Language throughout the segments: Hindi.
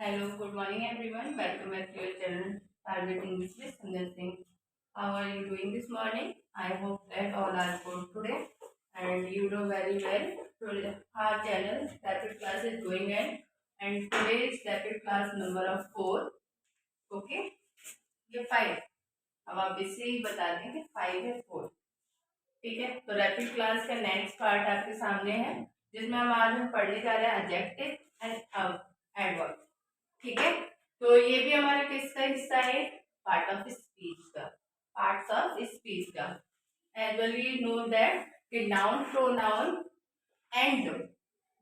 Hello, good morning everyone. Welcome back to your channel Target English with Sundar Singh. How are you doing this morning? I hope that all are good today. And you know very well, today our channel rapid class is going on, and today is rapid class number of 4. Okay, ये 5. अब आप इससे ही बता दें कि 5 है 4. ठीक है, तो रैपिड क्लास का नेक्स्ट पार्ट आपके सामने है, जिसमें हम पढ़ने जा रहे हैं एडजेक्टिव एंड एडवर्ब. ठीक है, तो ये भी हमारा किसका हिस्सा है? पार्ट ऑफ स्पीच का. पार्ट्स ऑफ स्पीच का. As well we know that कि noun, pronoun and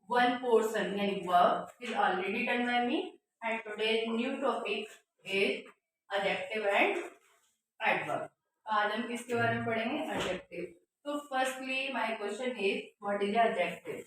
one portion यानी verb is already done by me, and today new topic is adjective and adverb. आज हम किसके बारे में पढ़ेंगे? एडजेक्टिव. तो firstly my question is what is adjective?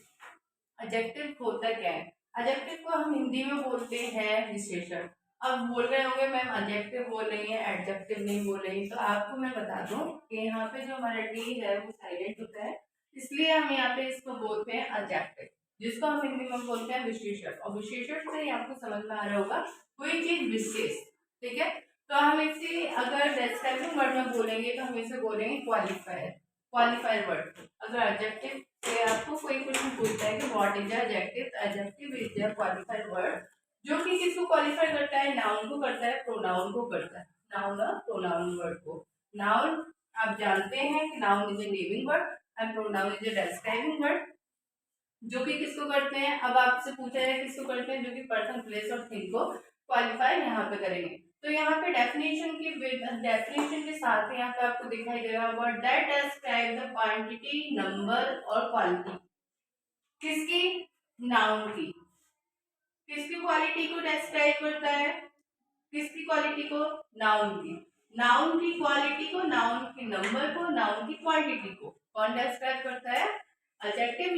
Adjective होता क्या है? एडजेक्टिव को हम हिंदी में बोलते हैं विशेषण. अब बोल रहे होंगे मैम एडजेक्टिव बोल रही है, एडजेक्टिव नहीं बोल रही. तो आपको मैं बता दूं कि यहाँ पे जो हमारा डी है वो साइलेंट होता है, इसलिए हम यहाँ पे इसको बोलते हैं एडजेक्टिव, जिसको हम हिंदी में बोलते हैं विशेषण. और विशेषण से ही आपको समझ में आ रहा होगा कोई चीज विशेष. ठीक है, तो हम इसे अगर डिस्क्राइबिंग वर्ड में बोलेंगे तो हम इसे बोलेंगे क्वालिफायर. Qualifier word. अगर एडजेक्टिव से आपको कोई क्वेश्चन पूछता है कि व्हाट इज एडजेक्टिव, तो adjective is a qualifier word जो कि किसको क्वालिफाई करता है? नाउन को करता है, प्रोनाउन को करता है. नाउन और प्रोनाउन वर्ड को. नाउन आप जानते हैं कि noun is a naming word and pronoun is a describing word, जो कि किसको करते हैं? अब आपसे पूछा है किसको करते हैं? जो कि पर्सन, प्लेस और थिंग को क्वालिफाई यहाँ पे करेंगे. तो यहाँ पे डेफिनेशन के साथ यहाँ पे आपको दिखाई दे रहा word that describe the quantity, number और क्वालिटी. किसकी? नाउन की. किसकी क्वालिटी को डिस्क्राइब करता है? किसकी क्वालिटी को? नाउन की. नाउन की क्वालिटी को, नाउन के नंबर को, नाउन की क्वांटिटी को कौन डिस्क्राइब करता है? एडजेक्टिव.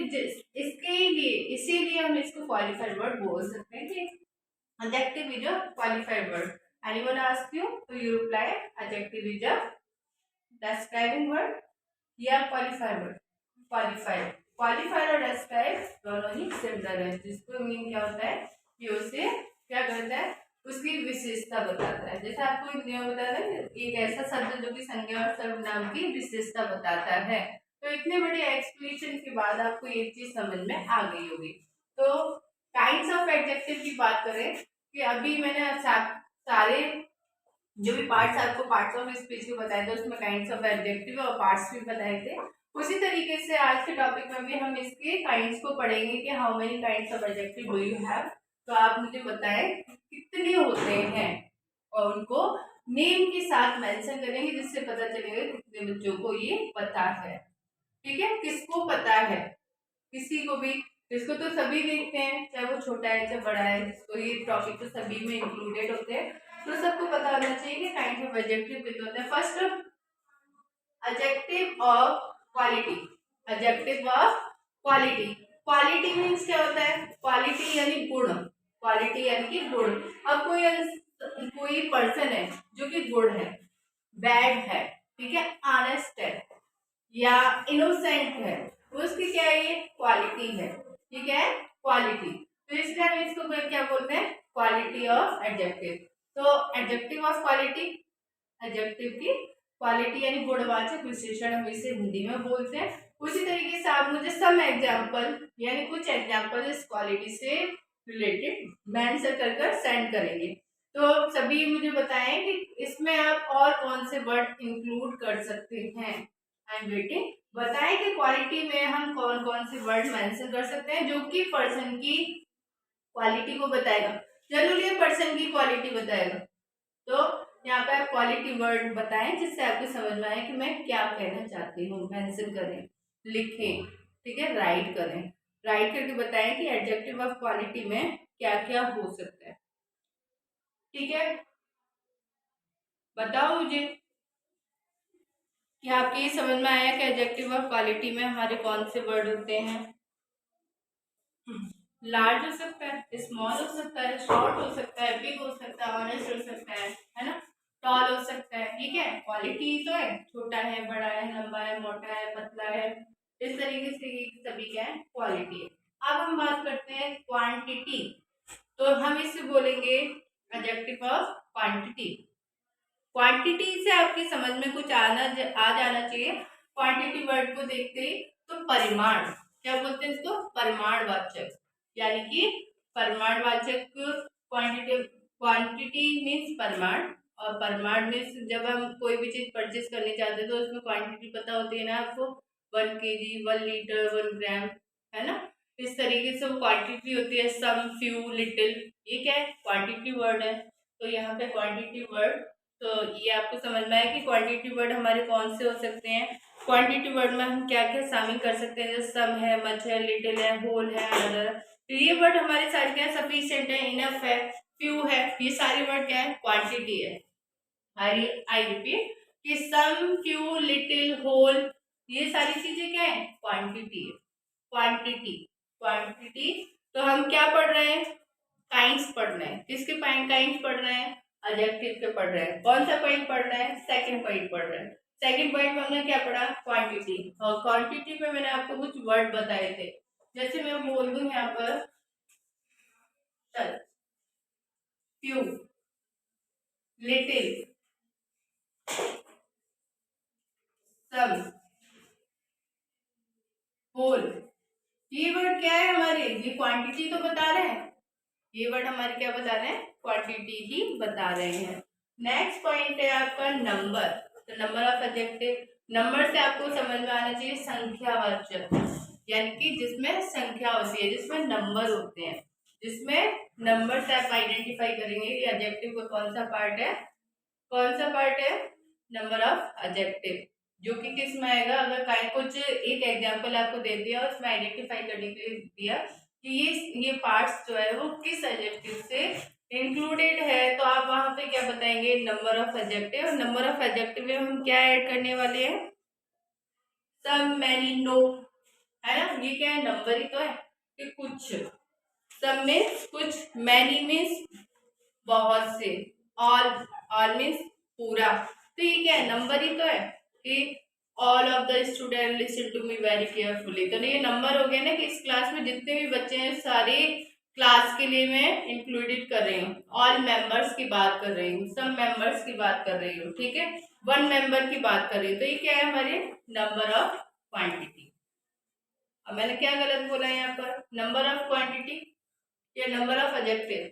इसके लिए, इसीलिए हम इसको क्वालिफाइड वर्ड बोल सकते हैं कि adjective is a qualified word. Anyone ask you, so you reply adjective is a describing word या qualified word. qualified. qualified और describe दोनों ही सिमिलर है, जिसको मीन क्या होता है कि उसे क्या करता है? उसकी विशेषता बताता है. जैसे आपको हिंदी में बताता है एक ऐसा शब्द जो कि संज्ञा और सर्वनाम की विशेषता बताता है. तो इतने बड़े एक्सप्लेनेशन के बाद आपको एक चीज समझ में आ गई होगी. तो काइंड्स ऑफ एडजेक्टिव की बात करें कि अभी मैंने सारे जो भी पार्ट्स आपको पार्ट्स ऑफ स्पीच के बताए थे, उसमें काइंड्स ऑफ एडजेक्टिव और पार्ट्स भी बताए थे. उसी तरीके से आज के टॉपिक में भी हम इसके काइंड्स को पढ़ेंगे कि how many kinds of adjective do you have. तो आप मुझे बताएं कितने होते हैं, और उनको नेम के साथ मेंशन करेंगे, जिससे पता चलेगा कितने बच्चों को ये पता है. ठीक है, किसको पता है? किसी को भी. जिसको तो सभी देखते हैं, चाहे वो छोटा है चाहे बड़ा है, जिसको ये टॉपिक तो सभी में इंक्लूडेड होते हैं. तो सबको पता होना चाहिए कि काइंड ऑफ एडजेक्टिव कितने होते हैं. First, adjective of quality. Adjective of quality. Quality means क्या होता है? क्वालिटी यानी गुण. क्वालिटी यानी कि गुण. अब कोई पर्सन है जो कि गुड है, बैड है, ठीक है, ऑनेस्ट है या इनोसेंट है, उसकी क्या है? ये क्वालिटी है. ठीक है, क्वालिटी. तो इसलिए हम इसको क्या बोलते हैं? Quality of adjective. तो एडजेक्टिव ऑफ क्वालिटी, एडजेक्टिव की क्वालिटी यानी गुणवाचक विशेषण, हम इसे हिंदी में बोलते हैं. उसी तरीके से आप मुझे सम एग्जाम्पल यानी कुछ एग्जाम्पल इस क्वालिटी से रिलेटेड मेंशन कर सेंड करेंगे. तो सभी मुझे बताएं कि इसमें आप और कौन से वर्ड इंक्लूड कर सकते हैं. I am waiting. बताएं कि क्वालिटी में हम कौन कौन से वर्ड मेंशन कर सकते हैं जो कि पर्सन की क्वालिटी को बताएगा. जरूरी है पर्सन की क्वालिटी बताएगा. तो यहाँ पे आप क्वालिटी वर्ड बताएं जिससे आपको समझ में आए कि मैं क्या कहना चाहती हूँ. मेंशन करें, लिखें, ठीक है, राइट करें. राइट करके बताएं कि एडजेक्टिव ऑफ क्वालिटी में क्या क्या हो सकता है. ठीक है, बताओ मुझे कि आपके ये समझ में आया कि एडजेक्टिव ऑफ क्वालिटी में हमारे कौन से वर्ड होते हैं. लार्ज हो सकता है, स्मॉल हो सकता है, शॉर्ट हो सकता है, बिग हो सकता है, ऑनेस्ट हो सकता है ना, टॉल हो सकता है. ठीक है, क्वालिटी तो है, छोटा है, बड़ा है, लंबा है, मोटा है, पतला है, इस तरीके से सभी क्या है? क्वालिटी है. अब हम बात करते हैं क्वांटिटी. तो हम इसे बोलेंगे एडजेक्टिव ऑफ क्वांटिटी। क्वांटिटी से आपकी समझ में कुछ आ जाना चाहिए। क्वांटिटी वर्ड को देखते ही तो परिमाण, क्या बोलते हैं इसको, परिमाणवाचक, यानी कि परिमाणवाचक क्वांटिटी। क्वांटिटी मीन्स परिमाण, और परिमाण मीन्स जब हम कोई भी चीज परचेज करने चाहते हैं तो उसमें क्वांटिटी पता होती है ना आपको, 1 kg, 1 लीटर, 1 ग्राम, है ना। इस तरीके से वो क्वांटिटी होती है, सम, फ्यू, लिटिल, ये क्या है, क्वांटिटी वर्ड है। तो यहाँ पे क्वांटिटी वर्ड, तो ये आपको समझ में आया कि क्वांटिटी वर्ड हमारे कौन से हो सकते हैं। क्वांटिटी वर्ड में हम क्या क्या शामिल कर सकते हैं, जैसे सम है, मच है, लिटिल है, होल है, अनदर। तो ये वर्ड हमारे सारे क्या है, सफिशिएंट है, इनफ है, फ्यू है, ये सारे वर्ड क्या है, क्वांटिटी है। आई रिपीट कि सम, फ्यू, लिटिल, होल, ये सारी चीजें क्या है, क्वांटिटी है। Quantity, quantity. तो हम क्या पढ़ रहे हैं, काइंड्स पढ़ रहे हैं। किसके काइंड्स पढ़ रहे हैं, एडजेक्टिव के पढ़ रहे हैं। कौन सा पॉइंट पढ़ रहे हैं, सेकंड पॉइंट पढ़ रहे हैं। सेकंड पॉइंट में हमने क्या पढ़ा, क्वांटिटी, और क्वांटिटी में मैंने आपको कुछ वर्ड बताए थे। जैसे मैं बोल दूं यहाँ पर, चल, फ्यू, लिटिल, सम, होल, ये वर्ड क्या है हमारे, ये क्वांटिटी तो बता रहे हैं। ये वर्ड हमारे क्या बता रहे हैं, क्वांटिटी ही बता रहे हैं। नेक्स्ट पॉइंट है आपका नंबर। तो नंबर ऑफ एडजेक्टिव, नंबर से आपको समझ में आना चाहिए संख्यावाचक, यानी कि जिसमें संख्या होती है, जिसमें नंबर होते हैं, जिसमें नंबर से आप आइडेंटिफाई करेंगे कि एडजेक्टिव का कौन सा पार्ट है, कौन सा पार्ट है, नंबर ऑफ एडजेक्टिव, जो कि किस में आएगा। अगर कहीं कुछ एक एग्जांपल आपको दे दिया और उसमें आइडेंटिफाई करने के लिए दिया कि ये पार्ट्स जो है वो किस एडजेक्टिव से इंक्लूडेड है, तो आप वहां पे क्या बताएंगे, number of adjective. Number of adjective में हम क्या ऐड करने वाले हैं, सम, मैनी, नो, है ना। ये क्या है, नंबर ही तो है कि कुछ, सम मीन्स कुछ, मैनी मीन्स बहुत से, ऑल, ऑल मीन्स पूरा। तो ये क्या है, नंबर ही तो है कि all of the student listen to me very carefully. तो ये नंबर हो गया ना कि इस क्लास में जितने भी बच्चे हैं सारे क्लास के लिए मैं इंक्लूडेड कर रही हूँ। ऑल मेंबर्स की बात कर रही हूँ, सब मेंबर्स की बात कर रही हूँ, ठीक है, 1 मेंबर की बात कर रही हूँ। तो ये क्या है हमारे नंबर ऑफ क्वांटिटी। अब मैंने क्या गलत बोला यहाँ पर, नंबर ऑफ क्वांटिटी या number of adjective,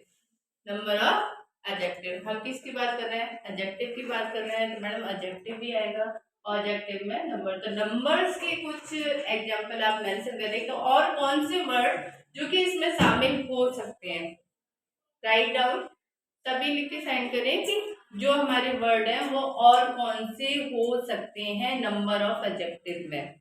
number of adjective. हम किसकी बात कर रहे हैं, एडजेक्टिव की बात कर रहे हैं, तो मैडम एडजेक्टिव भी आएगा और एडजेक्टिव में नंबर। तो नंबर्स के कुछ एग्जांपल आप मेंशन करें, तो और कौन से वर्ड जो कि इसमें शामिल हो सकते हैं, राइट डाउन, सभी लिख के साइन करें कि जो हमारे वर्ड हैं वो और कौन से हो सकते हैं नंबर ऑफ एडजेक्टिव में।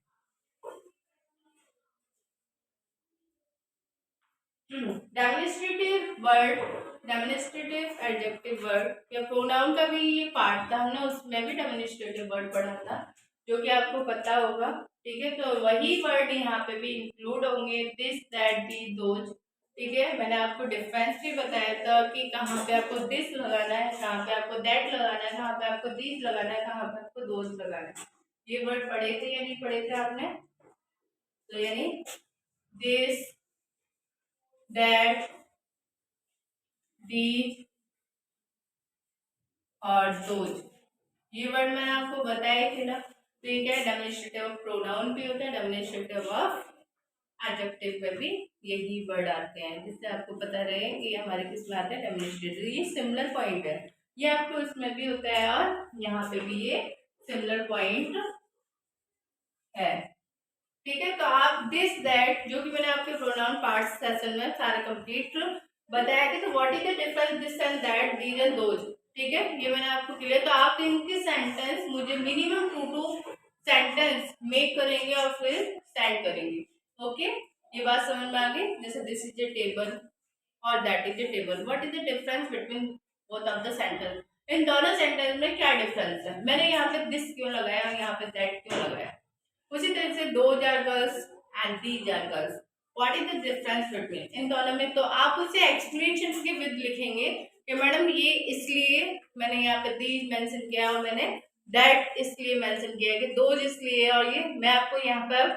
Demonstrative word, demonstrative adjective word या प्रोनाउन का भी ये पार्ट था, हमने उसमें भी डेमोन्स्ट्रेटिव वर्ड पढ़ा था, जो कि आपको पता होगा, ठीक है। तो वही वर्ड यहाँ पे भी इंक्लूड होंगे, दिस, दैट, दी, दोज, ठीक है। मैंने आपको डिफरेंस भी बताया था कि कहाँ पे आपको दिस लगाना है, कहाँ पे आपको दैट लगाना है, कहाँ पे आपको दिस लगाना है, कहाँ पे आपको दोज लगाना है। ये वर्ड पढ़े थे या नहीं पढ़े थे आपने, तो यानी दिस, दैट, दी और दोज, ये वर्ड मैंने आपको बताए थे ना। तो ये क्या है, डेमोन्स्ट्रेटिव ऑफ प्रोनाउन भी होता है, डेमोन्स्ट्रेटिव ऑफ एडजेक्टिव में भी यही वर्ड आते हैं, जिससे आपको पता रहे कि ये हमारे किस में आते हैं, डेमोन्स्ट्रेटिव। ये सिमिलर पॉइंट है, ये आपको इसमें भी होता है और यहाँ पे भी ये सिमिलर पॉइंट है, ठीक है। तो आप दिस, दैट, जो कि मैंने आपके प्रोनाउन पार्ट सेशन में सारे कंप्लीट बताया कि तो what is the difference this and that, these and those, ठीक है, ये मैंने आपको क्लियर। तो आप इनकी सेंटेंस मुझे मिनिमम 2 सेंटेंस मेक करेंगे और फिर सेंड करेंगे, ओके। ये बात समझ में आ गई, जैसे दिस इज ए टेबल और that is a table, what is the difference between both of the sentence, इन दोनों सेंटेंस में क्या डिफरेंस है, मैंने यहाँ पे दिस क्यों लगाया और यहाँ पे दैट क्यों लगाया। उसी तरह से those are girls and these are girls, what is the difference between इन दोनों में। तो आप उसे एक्सप्लेनेशन के विद लिखेंगे कि मैडम ये इसलिए मैंने यहाँ पे दीज मेंशन किया और मैंने दैट इसलिए मेंशन किया कि दोज इसलिए, और ये मैं आपको यहाँ पर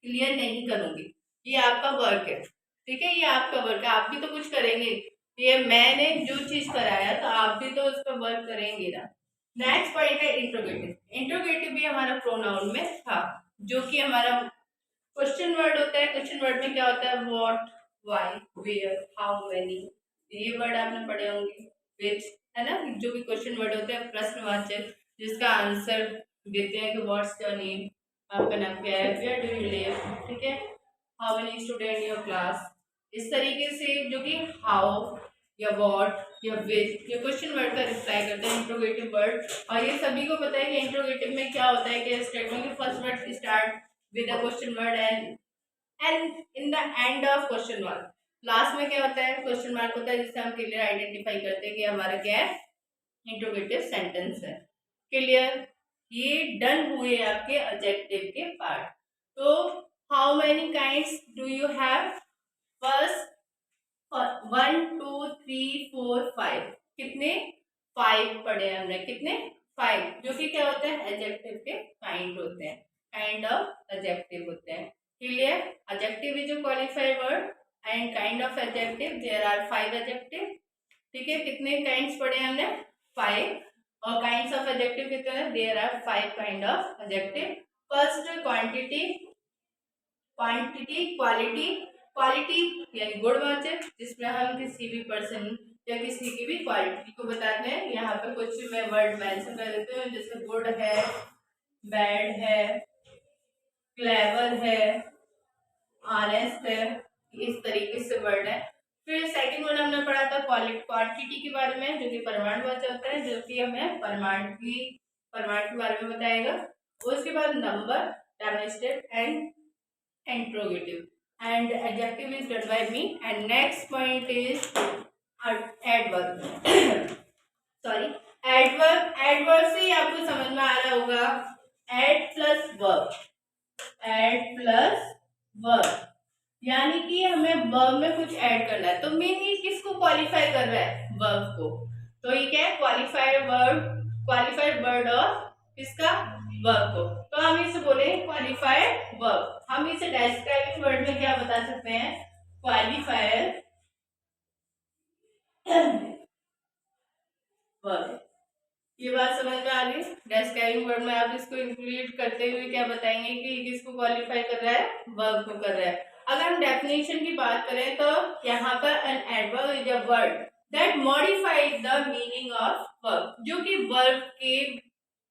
क्लियर नहीं करूंगी, ये आपका वर्क है, ठीक है, ये आपका वर्क है, आप भी तो कुछ करेंगे। ये मैंने जो चीज कराया तो आप भी तो उस पर वर्क करेंगे ना। नेक्स्ट पॉइंट है इंट्रोगेटिव। इंट्रोगेटिव भी हमारा प्रोनाउन में था, जो कि हमारा क्वेश्चन वर्ड होता है। क्वेश्चन वर्ड में क्या होता है, what, why, where, how many, ये वर्ड आपने पढ़े होंगे। विच, है ना, जो भी क्वेश्चन वर्ड होते हैं प्रश्नवाचक, जिसका आंसर देते हैं कि व्हाट्स योर नेम, आपका नाम क्या है, वेयर डू यू लिव, ठीक है, how many student in your class. इस तरीके से जो कि हाउ या व्हाट या विच ये क्वेश्चन वर्ड का रिप्लाई करते हैं इंट्रोगेटिव वर्ड। और ये सभी को पता है कि इंट्रोगेटिव में क्या होता है कि स्टेटमेंट के first word start with a question word and in the end of question mark. Last में क्या होता है, क्वेश्चन मार्क होता है, जिससे हम क्लियर आइडेंटिफाई करते हैं कि हमारा क्या है, इंट्रोगेटिव सेंटेंस है। क्लियर, ये डन हुए आपके एडजेक्टिव के पार्ट। तो how many kinds do you have, first 1 2 3 4 5, कितने, 5 पढ़े हमने, कितने, 5, जो कि क्या होते हैं, एडजेक्टिव के काइंड होते हैं, काइंड ऑफ एडजेक्टिव होते हैं। Clear, adjective is a qualified word and kind of adjective there are 5 adjective. ठीक है, कितने काइंड्स पढ़े हमने, 5, और काइंड्स ऑफ एडजेक्टिव कितने हैं, there are 5 kind of adjective. First quantity, quantity, quality. Quality यानी गुणवाचक, जिसमें हम किसी भी पर्सन या किसी की भी क्वालिटी को बताते हैं। यहाँ पे कुछ मैं वर्ड मेंशन कर देती हूँ, जैसे गुड है, बैड है, क्लेवर है, ऑनेस्ट है, इस तरीके से वर्ड है। फिर सेकंड वर्ड हमने पढ़ा था क्वांटिटी के बारे में, जो कि परिमाणवाचक होता है, जो कि हमें परिमाण के बारे में बताएगा। उसके बाद number, demonstrate and interrogative, and adjective is done by me. And next point is adverb. Sorry, adverb से ही आपको समझ में आ रहा होगा, add plus verb, add plus verb, यानी कि हमें वर्ब में कुछ ऐड करना है। तो मेन ये किसको क्वालिफाई कर रहा है, वर्ब को। तो ये क्या है, क्वालिफाइड वर्ब, क्वालिफाइड वर्ड और किसका, वर्ब को। तो हम इसे बोले क्वालिफाइड वर्ब। हम इसे डिस्क्राइबिंग वर्ड में क्या बता सकते हैं, क्वालिफाइड वर्ब। ये बात समझ में आ गई। डिस्क्राइबिंग वर्ड में आप इसको इंक्लूड करते हुए क्या बताएंगे कि किसको क्वालिफाई कर रहा है, वर्ब को कर रहा है। अगर हम डेफिनेशन की बात करें तो यहाँ पर an adverb is a word that modifies the meaning of verb, जो कि वर्ब के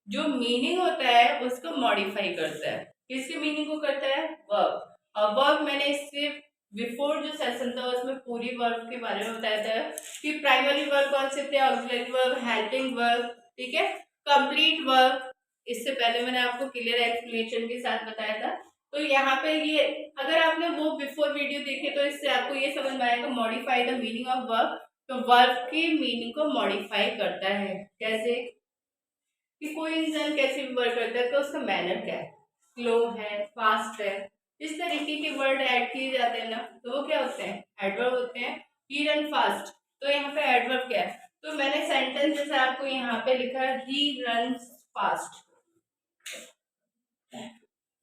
जो मीनिंग होता है उसको मॉडिफाई करता है। किसकी मीनिंग को करता है, वर्ब। और वर्ब मैंने इससे बिफोर जो सेशन था उसमें पूरी वर्ब के बारे में बताया था कि प्राइमरी वर्ब कौन से थे, ऑक्सिलरी वर्ब, हेल्पिंग वर्ब, ठीक है, कंप्लीट वर्ब। इससे पहले मैंने आपको क्लियर एक्सप्लेनेशन के साथ बताया था। तो यहाँ पे ये अगर आपने वो बिफोर वीडियो देखे तो इससे आपको ये समझ में आएगा, modify the meaning of verb. तो वर्ब की मीनिंग को मॉडिफाई करता है। कैसे कि कोई इंसान कैसे भी वर्क करता है तो उसका मैनर क्या है, स्लो है, फास्ट है, इस तरीके के वर्ड ऐड किए जाते हैं ना, तो वो क्या होते हैं, एडवर्ब होते हैं। ही रन फास्ट, तो यहाँ पे एडवर्ब क्या है, तो मैंने सेंटेंस जैसे आपको यहाँ पे लिखा है ही रन्स फास्ट,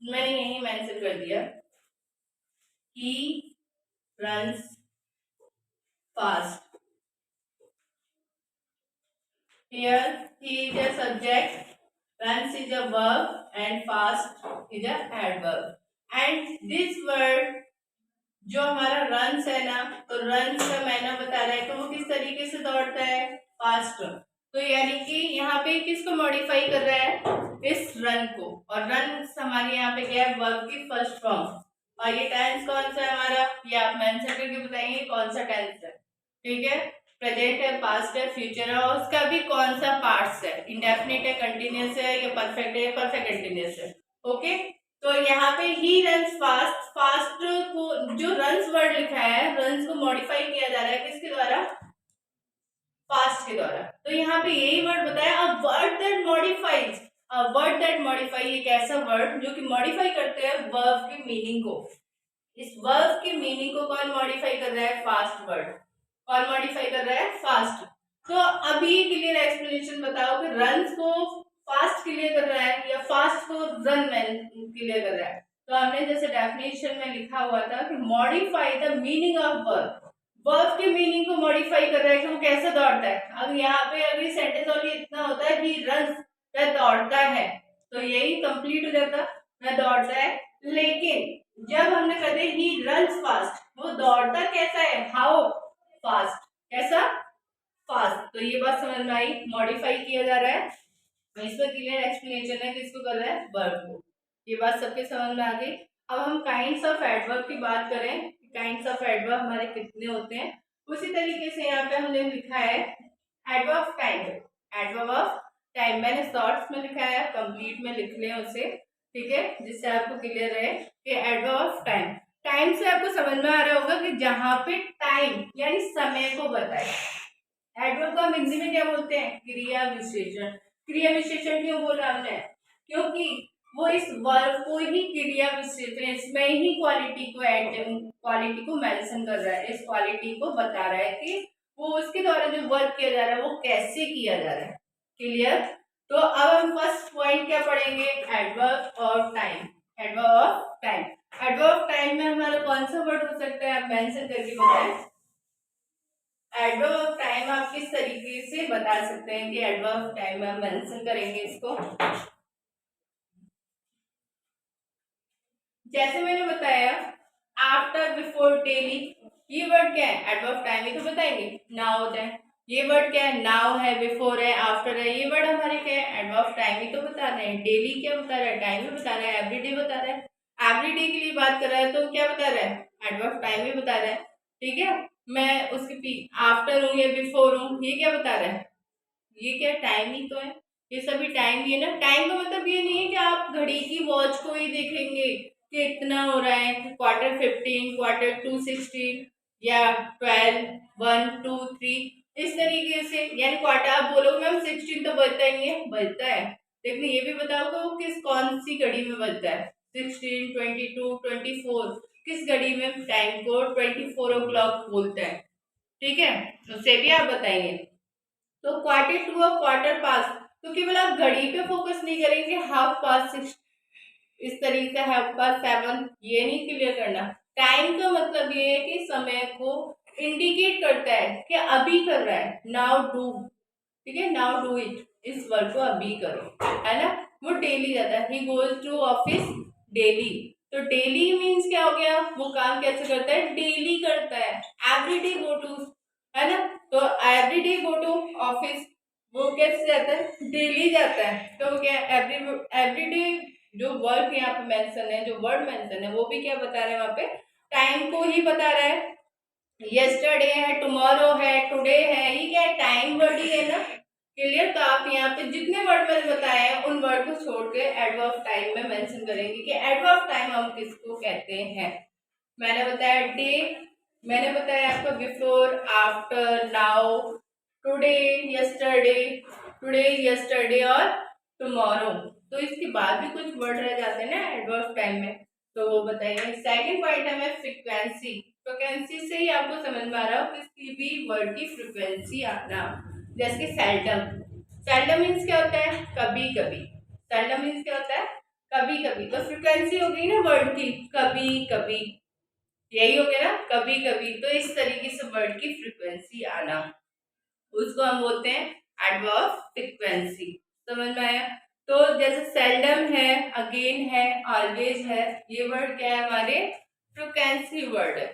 मैंने यही मेंशन कर दिया he runs fast. Here he is a subject, runs is a verb and fast is a adverb. And this word जो हमारा runs है ना, तो runs का मैंने बता रहा है तो वो किस तरीके से दौड़ता है, फास्ट। तो यानी कि यहाँ पे किसको मॉडिफाई कर रहा है, इस रन को। और रन हमारे यहाँ पे क्या है, वर्ब की फर्स्ट फॉर्म। और ये टेंस कौन सा है हमारा, ये आप मेंशन करके बताएंगे कौन सा टेंस है, ठीक है, प्रेजेंट है, पास्ट है, फ्यूचर है, और उसका भी कौन सा पार्ट्स है, इंडेफिनिट है, कंटिन्यूअस है, या परफेक्ट है, परफेक्ट कंटिन्यूअस है। ओके, तो यहाँ पे ही रन्स फास्ट, फास्ट को जो रन्स वर्ड लिखा है, रन्स को मॉडिफाई किया जा रहा है किसके द्वारा, फास्ट के द्वारा। तो यहाँ पे यही वर्ड बताया, a word that modifies, a word that modify, एक ऐसा वर्ड जो कि मॉडिफाई करते हैं वर्ब की मीनिंग को। इस वर्ब की मीनिंग को कौन मॉडिफाई कर रहा है, फास्ट वर्ड। कौन मॉडिफाई कर रहा है, फास्ट। तो अब ये क्लियर एक्सप्लेनेशन बताओ कि रन्स को फास्ट क्लियर कर रहा है या फास्ट को रन मैन क्लियर कर रहा है। तो हमने जैसे डेफिनेशन में लिखा हुआ था कि modify the meaning of verb, verb के मीनिंग को मॉडिफाई कर रहा है कि वो कैसे दौड़ता है। अब यहाँ पे अभी सेंटेंस ओनली इतना होता है कि रन्स, वह दौड़ता है, तो यही कंप्लीट हो जाता, वह दौड़ता है। लेकिन जब हमने कहते ही रन्स फास्ट, वो दौड़ता कैसा है, हाउ फास्ट, कैसा, फास्ट। तो ये बात समझ में आई, मॉडिफाई किया जा रहा है, इसमें क्लियर एक्सप्लेनेशन है किसको कर रहा है, वर्ब को। ये बात सबके समझ में आ गई। अब हम काइंड्स ऑफ एडवर्ब की बात करें, काइंड्स ऑफ एडवर्ब हमारे कितने होते हैं, उसी तरीके से यहाँ पे हमने लिखा है adverb of time, adverb of time मैंने शॉर्ट्स में लिखा है, कंप्लीट में लिख लें उसे, ठीक है, जिससे आपको क्लियर रहे कि एडवर्ब ऑफ टाइम, टाइम से आपको समझ में आ रहा होगा कि जहां पे टाइम यानी समय को बताए। एडवर्ब को हम हिंदी में क्या बोलते हैं, क्रिया विशेषण। क्रिया विशेषण क्यों बोला हमने, क्योंकि वो इस वर्ब को ही क्रिया विशेषण, इसमें ही क्वालिटी को ऐड, क्वालिटी को मेंशन कर रहा है, इस क्वालिटी को बता रहा है कि वो उसके द्वारा जो वर्क किया जा रहा है वो कैसे किया जा रहा है। क्लियर। तो अब हम फर्स्ट पॉइंट क्या पढ़ेंगे, adverb of time. Adverb of time, adverb of time में हमारा कौन सा वर्ड हो सकता है, आप मेंशन करके बताएं। एडवर्ब ऑफ टाइम आप किस तरीके से बता सकते हैं कि एडवर्ब ऑफ टाइम में हम मेंशन करेंगे इसको। जैसे मैंने बताया आफ्टर, बिफोर, डेली, ये वर्ड क्या है, एडवर्ब ऑफ टाइम ही तो बताएंगे। नाउ होता है, ये वर्ड क्या है, नाउ है, बिफोर है, आफ्टर है, ये वर्ड हमारे क्या है, एडवर्ब ऑफ टाइम ही तो बता रहे हैं। डेली क्या बता रहा है, टाइम ही बता रहा है। एवरीडे बता रहा है, एवरीडे के लिए बात कर रहा है तो क्या बता रहा है, एडवर्ब ऑफ टाइम ही बता रहा है। ठीक है, मैं उसके आफ्टर हूँ या बिफोर हूँ, ये क्या बता रहा है, ये क्या टाइम ही तो है, ये सभी टाइम ही है ना। टाइम का मतलब ये नहीं है कि आप घड़ी की वॉच को ही देखेंगे कि इतना हो रहा है, Q15, Q2 16 या 12 1 2 3 इस तरीके से, यानी क्वार्टर आप बोलोगे मैम 16 तो बजता ही है, बजता है, लेकिन ये भी बताओ कि वो किस कौन सी घड़ी में बजता है, 16 22 24 किस घड़ी में टाइम को 24 o'clock बोलता है। ठीक है, उससे भी आप बताएंगे। तो Q2 और क्वार्टर पास, तो केवल आप घड़ी पे फोकस नहीं करेंगे, हाफ पास 6 इस तरीके से, हाफ पास 7 ये नहीं क्लियर करना। टाइम का मतलब ये है कि समय को इंडिकेट करता है कि अभी कर रहा है, नाउ डू, ठीक है, नाउ डू इट, इस वर्क को अभी करो, है ना। वो डेली जाता है, he goes to office daily, तो डेली मीन्स क्या हो गया, वो काम कैसे करता है, डेली करता है। एवरीडे गो टू, है ना, तो एवरीडे गो टू ऑफिस, वो कैसे जाता है, डेली जाता है। तो क्या एवरीडे जो वर्क यहाँ पे मेंशन है, जो वर्ड मेंशन है, वो भी क्या बता रहे हैं वहां पे, टाइम को ही बता रहा है। यस्टरडे है, टुमारो है, टुडे है, ये क्या है, टाइम वर्ड ही है ना। क्लियर। तो आप यहाँ पे जितने वर्ड मैंने बताए हैं उन वर्ड को छोड़ के एडवर्ब ऑफ टाइम में मेंशन करेंगे कि एडवर्ब ऑफ टाइम हम किसको कहते हैं। मैंने बताया डे, मैंने बताया आपको before, after, now, today, yesterday, today, yesterday और टुमारो। तो इसके बाद भी कुछ वर्ड रह जाते हैं ना एडवर्ब टाइम में, तो वो बताइए। सेकंड पॉइंट है फ्रीक्वेंसी। फ्रीक्वेंसी से ही आपको समझ में आ रहा हो किसी भी वर्ड की फ्रीक्वेंसी आना, जैसे कि सेल्डम। सेल्डम मीन्स क्या होता है, कभी कभी। सेल्डम मीन्स क्या होता है, कभी कभी। तो फ्रीक्वेंसी हो गई ना वर्ड की, कभी कभी, यही हो गया ना, कभी कभी। तो इस तरीके से वर्ड की फ्रीक्वेंसी आना, उसको हम बोलते हैं एडवर्ब फ्रीक्वेंसी। समझ में आया। तो जैसे सेल्डम है, अगेन है, ऑलवेज है, ये वर्ड क्या है हमारे, फ्रीक्वेंसी वर्ड है।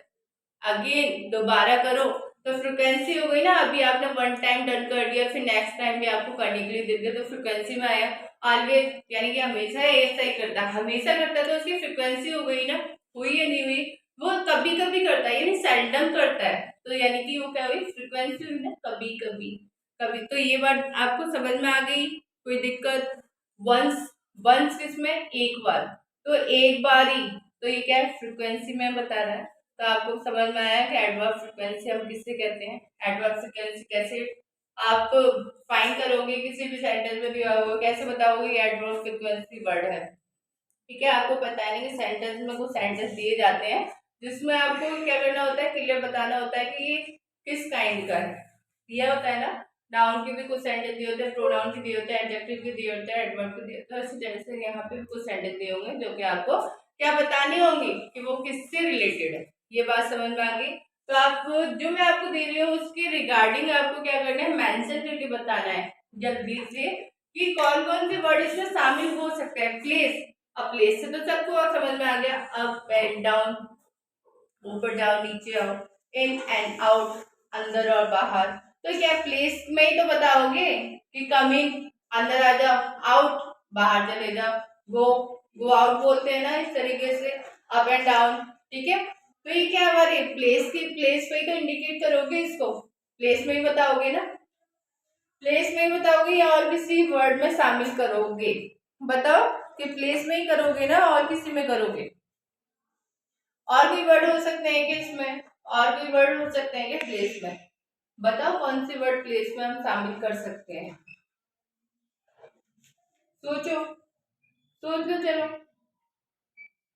अगेन दोबारा करो तो फ्रीक्वेंसी हो गई ना, अभी आपने वन टाइम डन कर दिया, फिर नेक्स्ट टाइम भी आपको करने के लिए दे दिया, तो फ्रीक्वेंसी में आया। ऑलवेज यानी कि हमेशा ऐसा ही करता है, हमेशा करता है, तो उसकी फ्रीक्वेंसी हो गई ना, हुई या नहीं हुई। वो कभी कभी करता है यानी सेल्डम करता है, तो यानी कि वो क्या हुई, फ्रीक्वेंसी हुई ना, कभी कभी। कभी, तो ये बात आपको समझ में आ गई, कोई दिक्कत। वंस, वंस किसमें, एक बार, तो एक बार ही, तो ये क्या है, फ्रीक्वेंसी में बता रहा है। तो आपको समझ में आया कि एडवर्ब फ्रीक्वेंसी हम किससे कहते हैं। एडवर्ब फ्रीक्वेंसी कैसे आप फाइंड करोगे, किसी भी सेंटेंस में दिया होगा, कैसे बताओगे कि एडवर्ब फ्रीक्वेंसी वर्ड है। ठीक है, आपको पता है नहीं कि सेंटेंस में कुछ सेंटेंस दिए जाते हैं जिसमें आपको क्या करना होता है, क्लियर बताना होता है कि ये किस काइंड का है, दिया होता है ना। नाउन के भी कुछ सेंटेंस दिए होते हैं, प्रोनाउन के दिए होते हैं, एडजेक्टिव के दिए होते हैं, एडवर्ब के दिए होते हैं, इसी तरह से यहाँ पे भी कुछ सेंटेंस दिए होंगे जो कि आपको क्या बतानी होंगी कि वो किससे रिलेटेड है। ये बात समझ में आ गई। तो आप जो मैं आपको दे रही हूँ उसके रिगार्डिंग आपको क्या करना है, मेंशन करके बताना है जल्दी से कि कौन कौन से वर्ड इसमें शामिल हो सकते हैं। प्लेस, अब प्लेस से तो सबको समझ में आ गया, अप एंड डाउन, ऊपर जाओ नीचे आओ, इन एंड आउट, अंदर और बाहर। तो क्या प्लेस में ही तो बताओगे कि कमिंग, अंदर आ जाओ, आउट, बाहर चले जाओ, गो, गो आउट बोलते हैं ना इस तरीके से, अप एंड डाउन। ठीक है, तो ये क्या हमारे प्लेस की, प्लेस पे ही तो इंडिकेट करोगे इसको, प्लेस में ही बताओगे ना, प्लेस में ही बताओगे या और किसी वर्ड में शामिल करोगे। बताओ कि प्लेस में ही करोगे ना और किसी में करोगे। और भी वर्ड हो सकते हैं कि इसमें, और भी वर्ड हो सकते हैं कि प्लेस में। बताओ कौन से वर्ड प्लेस में हम शामिल कर सकते हैं। सोचो, सोच लो चलो।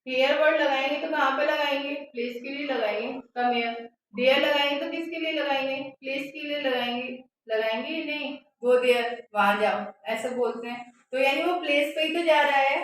हेयर वर्ड लगाएंगे तो कहाँ पे लगाएंगे, प्लेस के लिए लगाएंगे, कम हेयर। देयर लगाएंगे तो किसके लिए लगाएंगे, प्लेस के लिए लगाएंगे, लगाएंगे ही नहीं, गो देयर, वहां जाओ, ऐसा बोलते हैं। तो यानी वो प्लेस पे ही तो जा रहा है।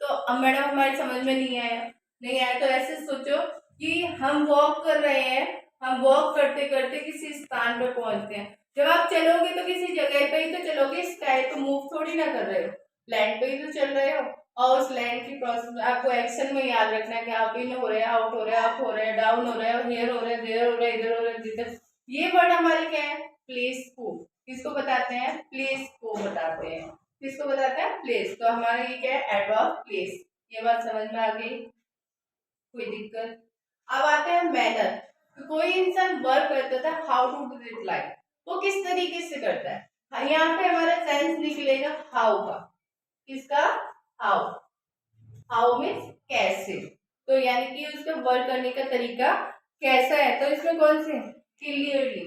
तो अब मैडम हमारी समझ में नहीं आया, नहीं आया तो ऐसे सोचो कि हम वॉक कर रहे हैं, हम वॉक करते करते किसी स्थान पर पहुंचते हैं। जब आप चलोगे तो किसी जगह पे ही तो चलोगे, स्काई तो मूव थोड़ी ना कर रहे हो, लैंड पे ही तो चल रहे हो। और उस लैंड की प्रोसेस आपको एक्शन में याद रखना है कि आप इन हो रहे हैं, आउट हो रहे हैं, अप हो रहे हैं, डाउन हो रहे हैं, हियर हो रहे हैं, देयर हो रहे हैं, इधर हो रहे हैं, जिधर। ये वर्ड हमारे क्या है, प्लेस को, किसको बताते हैं, प्लेस को बताते हैं। किसको बताते हैं, प्लेस। तो हमारा ये क्या है, एडवर्ब प्लेस। ये बात समझ में आ गई, कोई दिक्कत। अब आते हैं मैनर। तो कोई इंसान वर्क करता था, हाउ टू डू रिप्लाई, वो किस तरीके से करता है। यहाँ पे हमारा सेंस निकलेगा हाउ का, किसका, हाउ, हाउ मीन्स कैसे। तो यानी कि उसका वर्क करने का तरीका कैसा है। तो इसमें कौन से, क्लियरली,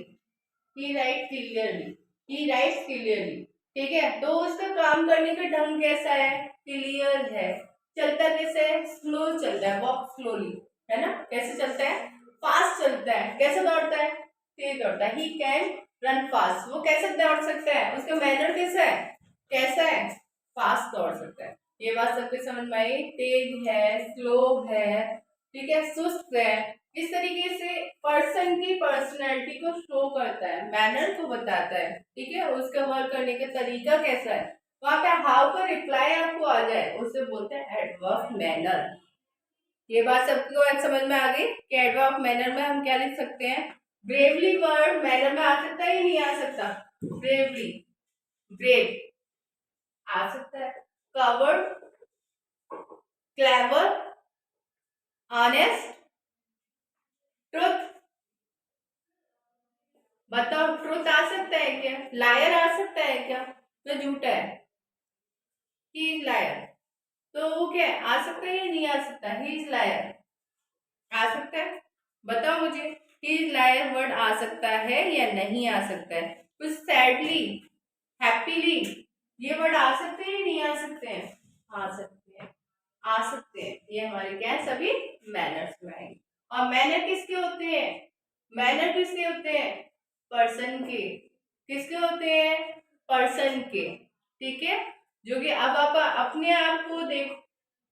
ही राइट क्लियरली, ही राइट क्लियरली। ठीक है, तो उसका काम करने का ढंग कैसा है, क्लियर है। चलता कैसे है, स्लो चलता है, वॉक स्लोली, है ना। कैसे चलता है, फास्ट चलता है। कैसे दौड़ता है, तेज दौड़ता है। ही कैन रन फास्ट, वो कैसे दौड़ सकता है, उसका मैनर कैसा है, कैसा है, फास्ट दौड़ सकता है। ये बात सबके समझ में आई, तेज है, स्लो है, ठीक है, सुस्त है। इस तरीके से पर्सन की पर्सनैलिटी को शो करता है, मैनर को बताता है। ठीक है, उसका वर्क करने का तरीका कैसा है। वहां पे हाउ का रिप्लाई आपको आ जाए, उसे बोलते हैं एडवर्ब मैनर। ये बात सबको समझ में आ गई कि एडवर्ब मैनर में हम क्या लिख सकते हैं। ब्रेवली वर्ड मैनर में आ सकता है या नहीं आ सकता, ब्रेवली, ब्रेव आ सकता है। Covered, clever, honest, truth. बताओ ट्रुथ आ सकता है क्या, लायर आ सकता है क्या, तो झूठा है, ही इज लायर। तो वो क्या है, आ सकता है या नहीं आ सकता, ही इज लायर आ सकता है। बताओ मुझे, ही इज लायर वर्ड आ सकता है या नहीं आ सकता है। कुछ सैडली, हैप्पीली, ये वर्ड आ सकते हैं या नहीं आ सकते हैं, आ सकते हैं, आ सकते हैं। ये हमारे क्या है, सभी मैनर्स में आएंगे। और मैनर किसके होते हैं, मैनर किसके होते हैं, पर्सन के। किसके होते हैं, पर्सन के। ठीक है, जो कि अब आप अपने आप को देखो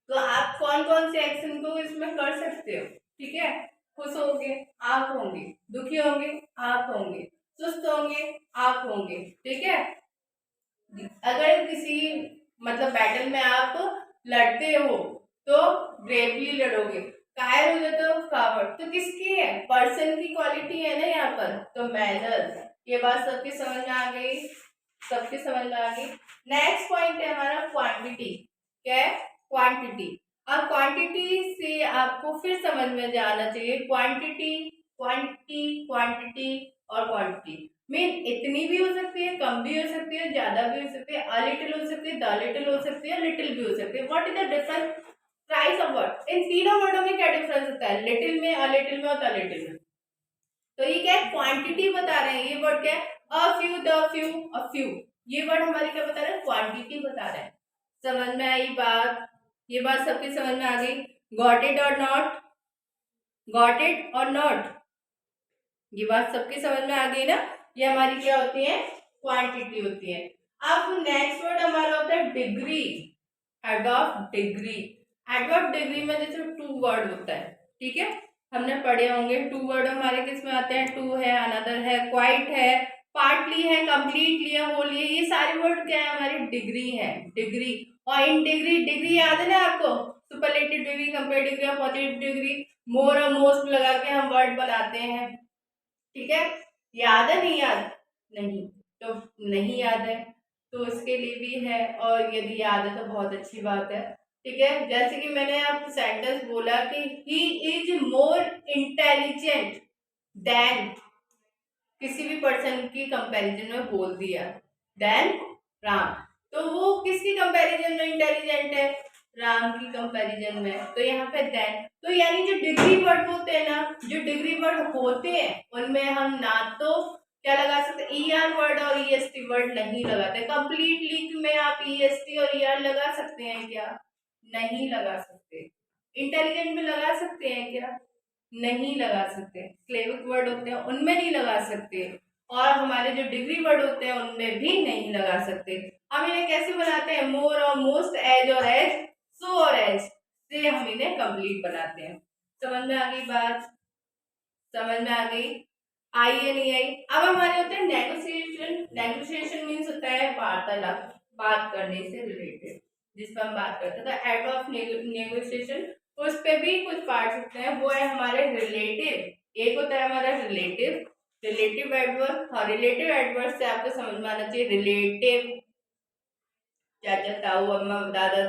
तो आप कौन कौन से एक्शन को इसमें कर सकते हो। ठीक है, खुश होंगे आप होंगे, दुखी होंगे आप होंगे, सुस्त होंगे आप होंगे। ठीक है, अगर किसी मतलब बैटल में आप लड़ते हो तो ब्रेवली लड़ोगे, कायर हो जाते हो कावर्ड। तो किसकी है, पर्सन की क्वालिटी है ना यहाँ पर, तो मैनर। ये बात सबके समझ में आ गई, सबके समझ में आ गई। नेक्स्ट पॉइंट है हमारा क्वांटिटी। क्या है, क्वांटिटी। अब क्वांटिटी से आपको फिर समझ में जाना चाहिए, क्वांटिटी, क्वांटिटी, क्वांटिटी और क्वांटिटी मीन इतनी भी हो सकती है, कम भी हो सकती है, ज्यादा भी हो सकती है, अ लिटिल हो सकती है, द लिटिल हो सकती है, लिटिल भी हो सकती है। What is the difference, price of word. इन तीनों वर्डों में क्या डिफरेंस होता है, लिटिल में, अ लिटिल में और द लिटिल में। तो ये क्या है, क्वांटिटी बता रहे हैं। ये वर्ड क्या है, a few, the few, a few. ये वर्ड हमारी क्या बता रहे हैं, क्वांटिटी बता रहे हैं। समझ में आई बात, ये बात सबकी समझ में आ गई। गॉट इट और नॉट, गॉट इट और नॉट, ये बात सबकी समझ में आ गई ना। ये हमारी क्या होती है, क्वांटिटी होती है। अब नेक्स्ट वर्ड हमारा होता है degree, head of degree. Adverb degree में जैसे टू वर्ड होता है, ठीक है, हमने पढ़े होंगे। टू वर्ड हमारे किस में आते हैं, टू है, अनदर है, क्वाइट है, पार्टली है, कंप्लीटली है, होली है, ये सारे वर्ड क्या है, हमारी डिग्री है, डिग्री। और इन डिग्री, डिग्री याद है ना आपको, superlative degree, comparative degree, positive degree, more और मोस्ट लगा के हम वर्ड बनाते हैं, ठीक है। याद है, नहीं याद, नहीं, तो नहीं याद है तो इसके लिए भी है, और यदि याद है तो बहुत अच्छी बात है, ठीक है। जैसे कि मैंने आप सेंटेंस बोला कि he is more intelligent then, किसी भी पर्सन की कंपैरिजन में बोल दिया, देन राम, तो वो किसकी कंपैरिजन में इंटेलिजेंट है, राम की कंपैरिजन में, तो यहाँ पे देन, तो यानी जो डिग्री वर्ड होते हैं ना, जो डिग्री वर्ड होते हैं उनमें हम ना तो क्या लगा सकते, ER वर्ड और EST वर्ड नहीं लगाते। कंप्लीटली में आप EST और ER लगा सकते हैं क्या, नहीं लगा सकते। इंटेलिजेंट में लगा सकते हैं क्या, नहीं लगा सकते। स्लेविक वर्ड होते हैं उनमें नहीं लगा सकते, और हमारे जो डिग्री वर्ड होते हैं उनमें भी नहीं लगा सकते। हम इन्हें कैसे बनाते हैं, मोर और मोस्ट, एज और एज, सो और एज से हम इन्हें कंप्लीट बनाते हैं। समझ में आ गई बात, समझ में आ गई, आई या नहीं आई। अब हमारे होते हैं नेगोशिएशन। नेगोशिएशन मीन्स होता है वार्तालाप, बात करने से रिलेटेड, जिस पर हम बात करते हैं, तो एड ऑफ नेगोशिएशन, उस पे भी कुछ पार्ट्स होते हैं, वो है हमारे रिलेटिव। एक होता है हमारा रिलेटिव, रिलेटिव एडवर्ब, और रिलेटिव एडवर्ब से आपको समझ में आना चाहिए रिलेटिव, चाचा ताऊ अम्मा दादा,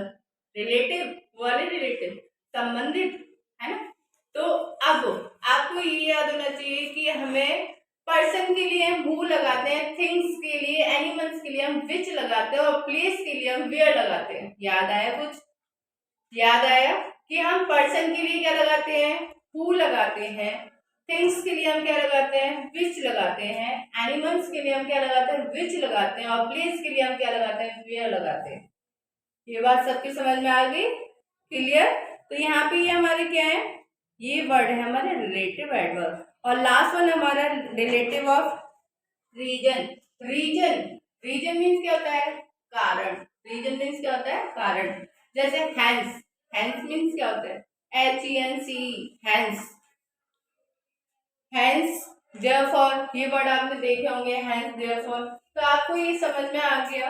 रिलेटिव वाले, रिलेटिव संबंधित, है ना। तो अब आपको ये याद होना चाहिए कि हमें पर्सन के लिए हम हु लगाते हैं, थिंग्स के लिए, एनिमल्स के लिए हम विच लगाते हैं, और प्लेस के लिए हम वेयर लगाते हैं। याद आया कुछ, याद आया कि हम पर्सन के लिए क्या लगाते हैं, हु लगाते हैं, थिंग्स के लिए हम क्या लगाते हैं, विच लगाते हैं, एनिमल्स के लिए हम क्या लगाते हैं, विच लगाते हैं, और प्लेस के लिए हम क्या लगाते हैं, वेयर लगाते हैं। ये बात सबकी समझ में आ गई, क्लियर। तो यहाँ पे ये हमारे क्या है, ये वर्ड है हमारे रिलेटिव एडवर्ब। और लास्ट वन हमारा relative of reason. Reason, reason means क्या होता है, कारण। रीजन मीन्स क्या होता है, कारण। जैसे हैंस, हैंस मीन्स क्या होता है, HENC, हैंस, हैंस देयरफॉर, ये वर्ड आपने देखे होंगे, हैंस देयरफॉर। तो आपको ये समझ में आ गया,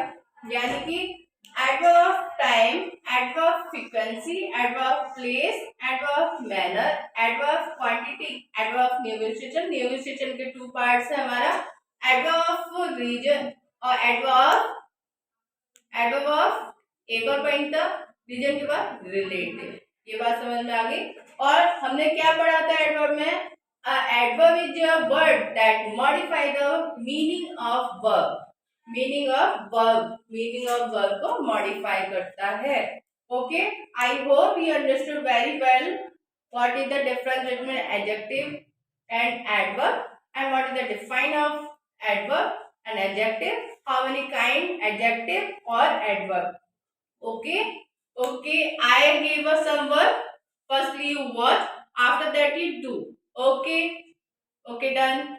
यानी कि adverb of time, adverb of frequency, adverb of place, adverb of manner, adverb of quantity, adverb of negotiation. Negotiation के टू पार्ट्स है हमारा, एडवर्ब ऑफ रीजन और एडवर्ब ऑफ, एक और पॉइंट था रीजन के बाद रिलेटिव। ये बात समझ में आ गई। और हमने क्या पढ़ा था एडवर्ब में, adverb is a word that modify the meaning of verb, meaning of verb, meaning of verb को मॉडिफाई करता है। Okay, I hope you understood very well what is the difference between adjective and adverb, and what is the define of adverb and adjective, how many kind adjective or adverb. Okay, okay, I give us some work, firstly you watch, after that you do. Okay, okay, done.